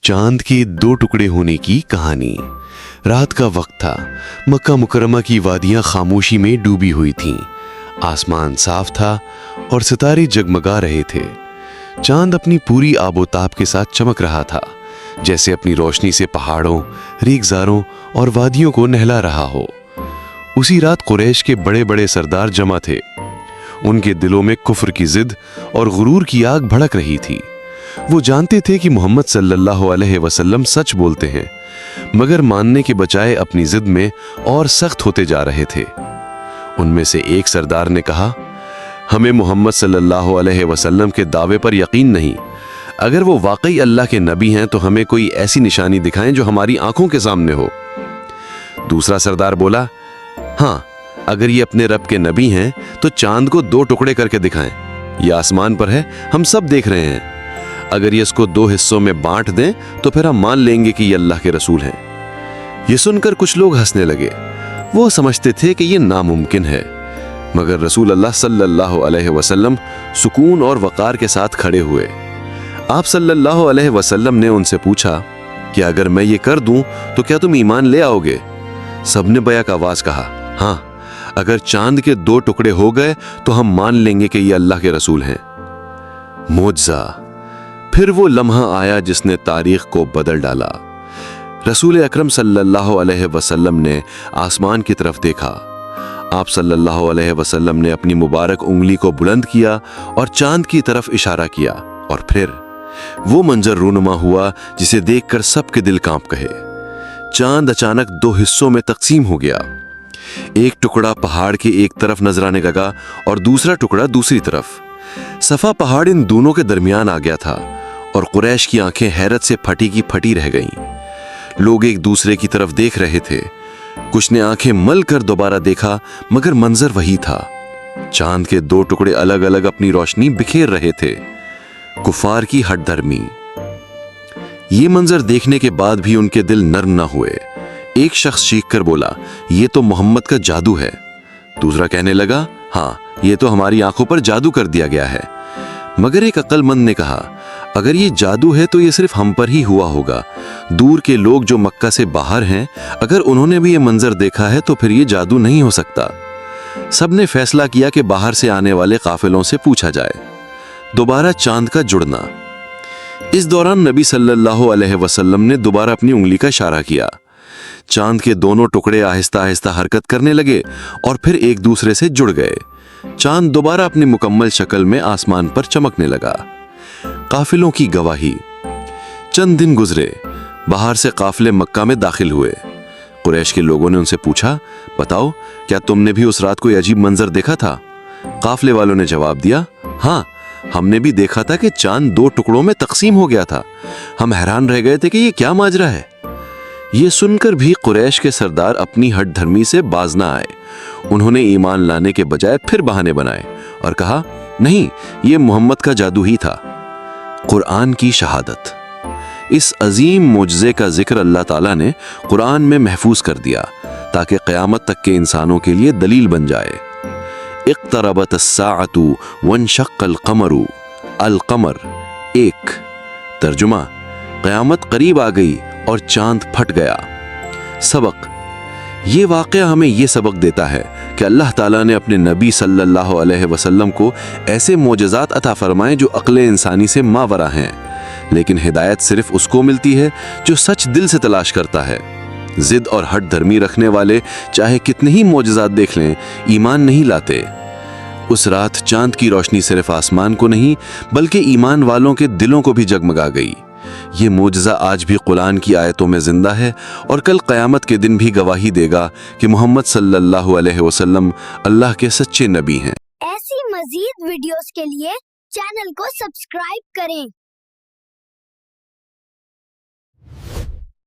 चांद के दो टुकड़े होने की कहानी। रात का वक्त था। मक्का मुकरमा की वादियां खामोशी में डूबी हुई थीं। आसमान साफ था और सितारे जगमगा रहे थे। चांद अपनी पूरी आबोताब के साथ चमक रहा था, जैसे अपनी रोशनी से पहाड़ों, रेगिस्तानों और वादियों को नहला रहा हो। उसी रात कुरैश के बड़े बड़े सरदार जमा थे। उनके दिलों में कुफ्र की जिद और गुरूर की आग भड़क रही थी। वो जानते थे कि मोहम्मद सल्लल्लाहु अलैहि वसल्लम सच बोलते हैं, मगर मानने के बजाय अपनी जिद में और सख्त होते जा रहे थे। उनमें से एक सरदार ने कहा, हमें मोहम्मद सल्लल्लाहु अलैहि वसल्लम के दावे पर यकीन नहीं। अगर वो वाकई अल्लाह के नबी हैं तो हमें कोई ऐसी निशानी दिखाएं जो हमारी आंखों के सामने हो। दूसरा सरदार बोला, हाँ, अगर ये अपने रब के नबी हैं तो चांद को दो टुकड़े करके दिखाएं। ये आसमान पर है, हम सब देख रहे हैं। अगर ये इसको दो हिस्सों में बांट दें तो फिर हम मान लेंगे कि ये अल्लाह के रसूल हैं। ये सुनकर कुछ लोग हंसने लगे। वो समझते थे कि ये नामुमकिन है, मगर रसूल अल्लाह सल्लल्लाहु अलैहि वसल्लम सुकून और वक़ार के साथ खड़े हुए। आप सल्लल्लाहु अलैहि वसल्लम ने उनसे पूछा कि अगर मैं ये कर दूं तो क्या तुम ईमान ले आओगे? सबने बैक आवाज कहा, हाँ, अगर चांद के दो टुकड़े हो गए तो हम मान लेंगे कि ये अल्लाह के रसूल हैं। मोजज़ा। फिर वो लम्हा आया जिसने तारीख को बदल डाला। रसूल अकरम सल्लल्लाहु अलैहि वसल्लम ने आसमान की तरफ देखा। आप सल्लल्लाहु अलैहि वसल्लम ने अपनी मुबारक उंगली को बुलंद किया और चांद की तरफ इशारा किया, और फिर वो मंजर रूनुमा हुआ जिसे देखकर सबके दिल कांप गए। चांद अचानक दो हिस्सों में तकसीम हो गया। एक टुकड़ा पहाड़ के एक तरफ नजर आने लगा और दूसरा टुकड़ा दूसरी तरफ। सफा पहाड़ इन दोनों के दरमियान आ गया था और कुरैश की आंखें हैरत से फटी की फटी रह गईं। लोग एक दूसरे की तरफ देख रहे थे। कुछ ने आंखें मल कर दोबारा देखा, मगर मंजर वही था। चांद के दो टुकड़े अलग अलग अपनी रोशनी बिखेर रहे थे। कुफार की हठधर्मी। ये मंजर देखने के बाद भी उनके दिल नर्म न हुए। एक शख्स चीख कर बोला, ये तो मोहम्मद का जादू है। दूसरा कहने लगा, हाँ, ये तो हमारी आंखों पर जादू कर दिया गया है। मगर एक अक्लमंद ने कहा, अगर ये जादू है तो ये सिर्फ हम पर ही हुआ होगा। दूर के लोग जो मक्का से बाहर हैं, अगर उन्होंने भी ये मंजर देखा है तो फिर ये जादू नहीं हो सकता। सबने फैसला किया कि बाहर से आने वाले काफिलों से पूछा जाए। दोबारा चांद का जुड़ना। इस दौरान नबी सल्लल्लाहु अलैहि वसल्लम ने दोबारा अपनी उंगली का इशारा किया। चांद के दोनों टुकड़े आहिस्ता आहिस्ता हरकत करने लगे और फिर एक दूसरे से जुड़ गए। चांद दोबारा अपनी मुकम्मल शक्ल में आसमान पर चमकने लगा। काफिलों की गवाही। चंद दिन गुजरे। बाहर से काफिले मक्का में दाखिल हुए। कुरैश के लोगों ने उनसे पूछा, बताओ, क्या तुमने भी उस रात कोई अजीब मंजर देखा था? काफिले वालों ने जवाब दिया, हाँ, हमने भी देखा था कि चांद दो टुकड़ों में तकसीम हो गया था। हम हैरान रह गए थे कि ये क्या माजरा है। ये सुनकर भी कुरैश के सरदार अपनी हठधर्मी से बाज न आए। उन्होंने ईमान लाने के बजाय फिर बहाने बनाए और कहा, नहीं, ये मोहम्मद का जादू ही था। कुरान की शहादत। इस अजीम मुजज़े का जिक्र अल्लाह ताला ने कुरान में महफूज कर दिया ताकि क़यामत तक के इंसानों के लिए दलील बन जाए। इक़्तरबत अस्साअतु वन्शक़्क़ल क़मरु। अल क़मर एक। तर्जुमा, क़यामत करीब आ गई और चांद फट गया। सबक। ये वाक़या हमें ये सबक देता है कि अल्लाह ताला ने अपने नबी सल्लल्लाहु अलैहि वसल्लम को ऐसे मोजज़ात अता फरमाए जो अक्ल इंसानी से मावरा हैं, लेकिन हिदायत सिर्फ उसको मिलती है जो सच दिल से तलाश करता है। जिद और हट धर्मी रखने वाले चाहे कितने ही मोजज़ात देख लें, ईमान नहीं लाते। उस रात चांद की रोशनी सिर्फ आसमान को नहीं बल्कि ईमान वालों के दिलों को भी जगमगा गई। ये मोजज़ा आज भी कुरान की आयतों में जिंदा है और कल क़यामत के दिन भी गवाही देगा कि मोहम्मद सल्लल्लाहु अलैहि वसल्लम अल्लाह के सच्चे नबी हैं। ऐसी मज़ीद वीडियोस के लिए चैनल को सब्सक्राइब करें।